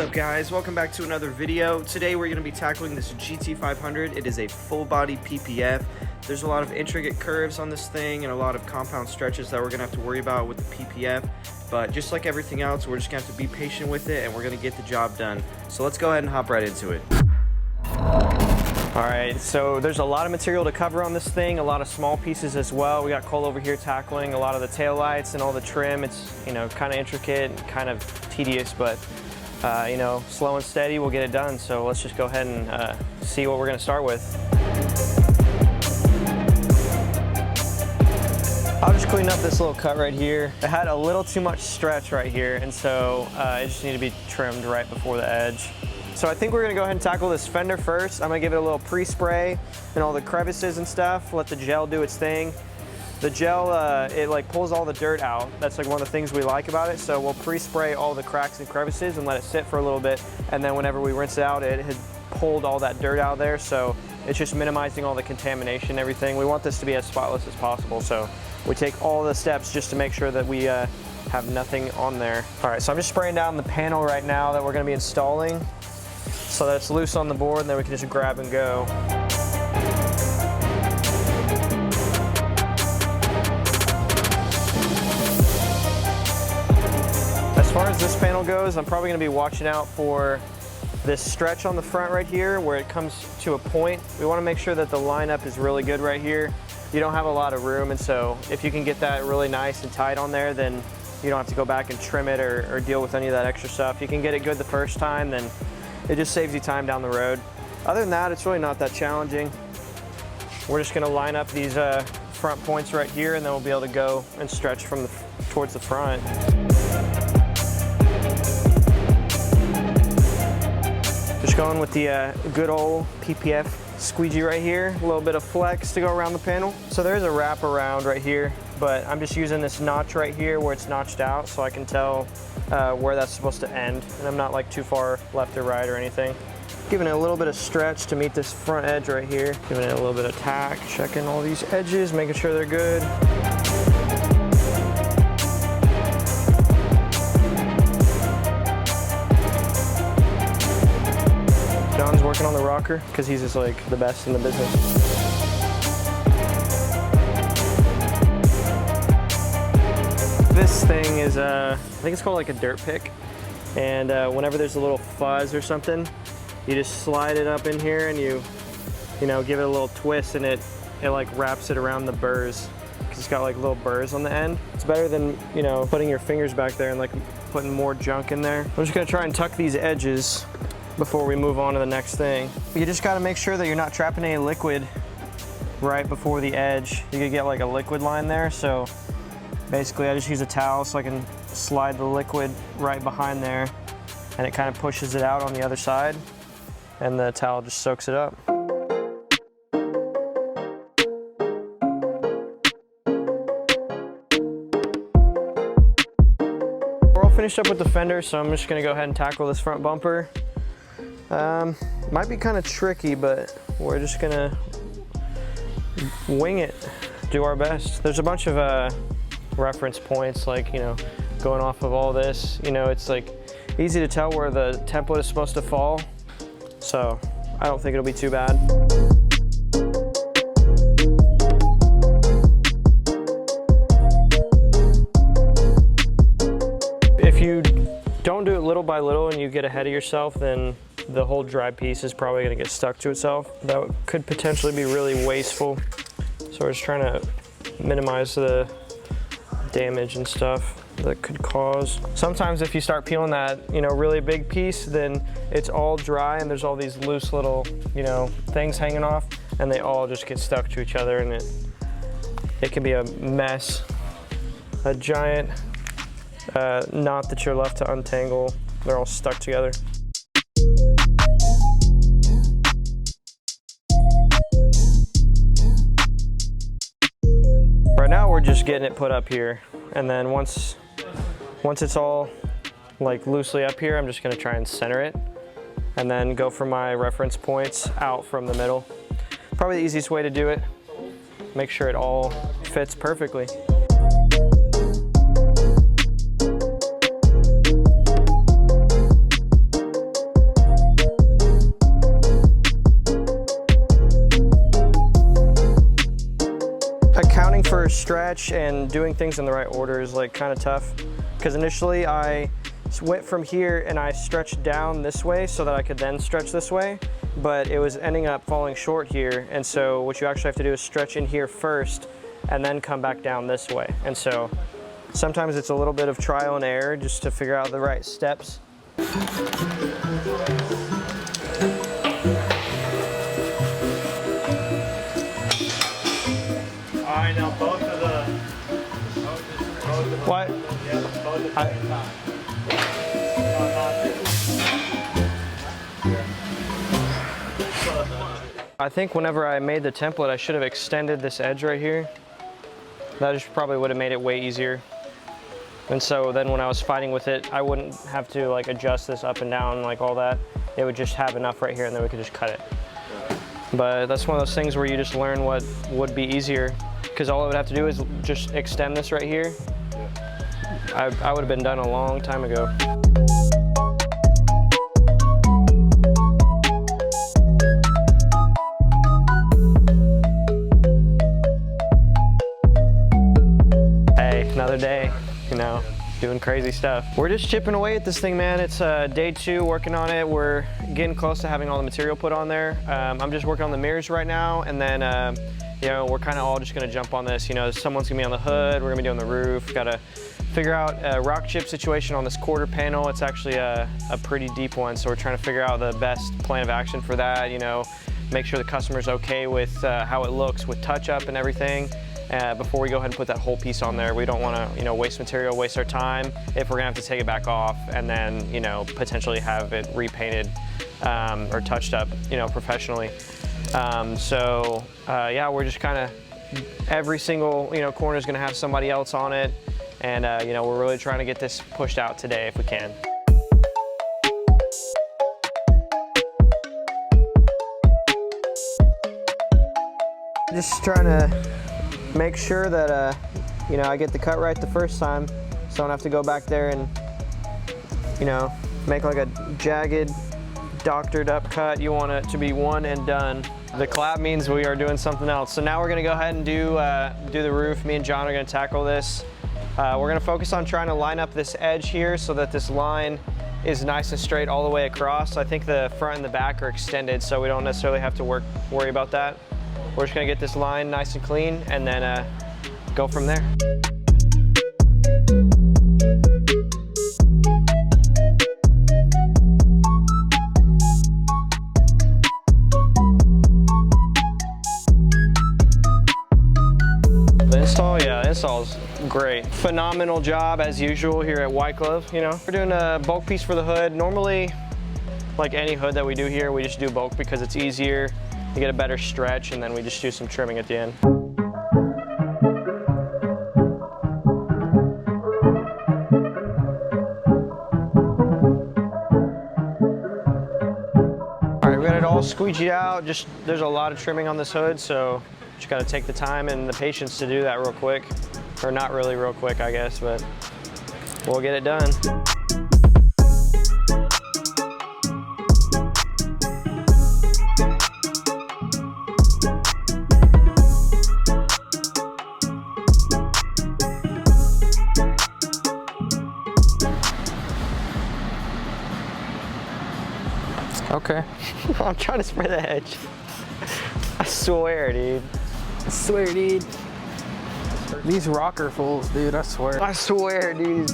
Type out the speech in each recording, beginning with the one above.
up guys, welcome back to another video. Today we're going to be tackling this GT500. It is a full body PPF. There's a lot of intricate curves on this thing and a lot of compound stretches that we're going to have to worry about with the PPF. But just like everything else, we're just going to have to be patient with it and we're going to get the job done. So let's go ahead and hop right into it. Alright, so there's a lot of material to cover on this thing, a lot of small pieces as well. We got Cole over here tackling a lot of the tail lights and all the trim. It's, you know, kind of intricate and kind of tedious, but you know, slow and steady, we'll get it done. So let's just go ahead and see what we're going to start with. I'll just clean up this little cut right here. It had a little too much stretch right here, and so it just needed to be trimmed right before the edge. So I think we're gonna go ahead and tackle this fender first. I'm gonna give it a little pre-spray and all the crevices and stuff, let the gel do its thing. The gel, it like pulls all the dirt out. That's like one of the things we like about it. So we'll pre-spray all the cracks and crevices and let it sit for a little bit. And then whenever we rinse it out, it had pulled all that dirt out there. So it's just minimizing all the contamination and everything. We want this to be as spotless as possible. So we take all the steps just to make sure that we have nothing on there. All right, so I'm just spraying down the panel right now that we're gonna be installing, so that it's loose on the board and then we can just grab and go. As far as this panel goes, I'm probably going to be watching out for this stretch on the front right here where it comes to a point. We want to make sure that the lineup is really good right here. You don't have a lot of room, and so if you can get that really nice and tight on there, then you don't have to go back and trim it or deal with any of that extra stuff. You can get it good the first time, then it just saves you time down the road. Other than that, it's really not that challenging. We're just gonna line up these front points right here, and then we'll be able to go and stretch from towards the front. Just going with the good old PPF squeegee right here. A little bit of flex to go around the panel. So there's a wrap around right here, but I'm just using this notch right here where it's notched out so I can tell where that's supposed to end, and I'm not like too far left or right or anything. Giving it a little bit of stretch to meet this front edge right here. Giving it a little bit of tack, checking all these edges, making sure they're good. John's working on the rocker because he's just like the best in the business. This thing is, I think it's called like a dirt pick. And whenever there's a little fuzz or something, you just slide it up in here and you know, give it a little twist, and it like wraps it around the burrs. Because it's got like little burrs on the end. It's better than, you know, putting your fingers back there and like putting more junk in there. I'm just gonna try and tuck these edges before we move on to the next thing. You just gotta make sure that you're not trapping any liquid right before the edge. You could get like a liquid line there, so basically I just use a towel so I can slide the liquid right behind there, and it kind of pushes it out on the other side, and the towel just soaks it up. We're all finished up with the fender, so I'm just gonna go ahead and tackle this front bumper. Might be kind of tricky, but we're just gonna wing it, do our best. There's a bunch of reference points, like, you know, going off of all this, you know, it's like easy to tell where the template is supposed to fall, so I don't think it'll be too bad. If you don't do it little by little and you get ahead of yourself, then the whole dry piece is probably going to get stuck to itself. That could potentially be really wasteful, so we're just trying to minimize the damage and stuff that could cause. Sometimes if you start peeling that, you know, really big piece, then it's all dry and there's all these loose little, you know, things hanging off, and they all just get stuck to each other, and it can be a mess, a giant knot that you're left to untangle. They're all stuck together. Right now we're just getting it put up here, and then once it's all like loosely up here, I'm just gonna try and center it and then go for my reference points out from the middle. Probably the easiest way to do it. Make sure it all fits perfectly. stretch and doing things in the right order is like kind of tough, because initially I went from here and I stretched down this way so that I could then stretch this way, but it was ending up falling short here. And so what you actually have to do is stretch in here first and then come back down this way. And so sometimes it's a little bit of trial and error just to figure out the right steps. I know both of the. What? Yeah, both at the same time. I think whenever I made the template, I should have extended this edge right here. That just probably would have made it way easier. And so then when I was fighting with it, I wouldn't have to like adjust this up and down like all that. It would just have enough right here and then we could just cut it. But that's one of those things where you just learn what would be easier, because all I would have to do is just extend this right here. I would have been done a long time ago. Another day, you know, doing crazy stuff. We're just chipping away at this thing, man. It's day 2 working on it. We're getting close to having all the material put on there. I'm just working on the mirrors right now, and then you know, we're kind of all just gonna jump on this. You know, someone's gonna be on the hood, we're gonna be doing the roof. Gotta figure out a rock chip situation on this quarter panel. It's actually a pretty deep one, so we're trying to figure out the best plan of action for that. You know, make sure the customer's okay with how it looks with touch up and everything. Before we go ahead and put that whole piece on there. We don't want to, you know, waste material, waste our time if we're gonna have to take it back off and then, you know, potentially have it repainted or touched up, you know, professionally. Yeah, we're just kind of, every single, you know, corner is gonna have somebody else on it, and you know, we're really trying to get this pushed out today if we can. Just trying to make sure that, you know, I get the cut right the first time, so I don't have to go back there and, you know, make like a jagged, doctored up cut. You want it to be one and done. The clap means we are doing something else. So now we're gonna go ahead and do the roof. Me and John are gonna tackle this. We're gonna focus on trying to line up this edge here so that this line is nice and straight all the way across. I think the front and the back are extended, so we don't necessarily have to worry about that. We're just gonna get this line nice and clean and then go from there. The install, yeah, the install's great. Phenomenal job as usual here at WgAuto, you know. We're doing a bulk piece for the hood. Normally, like any hood that we do here, we just do bulk because it's easier. You get a better stretch, and then we just do some trimming at the end. All right, we got it all squeegeed out. Just, there's a lot of trimming on this hood, so just gotta take the time and the patience to do that real quick. Or not really real quick, I guess, but we'll get it done. Okay. I'm trying to spray the edge. I swear, dude. I swear, dude. These rocker fools, dude, I swear. I swear, dude.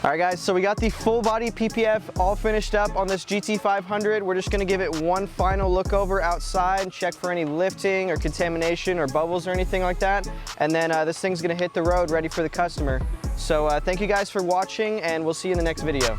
All right guys, so we got the full body PPF all finished up on this GT500. We're just gonna give it one final look over outside and check for any lifting or contamination or bubbles or anything like that. And then this thing's gonna hit the road ready for the customer. So thank you guys for watching, and we'll see you in the next video.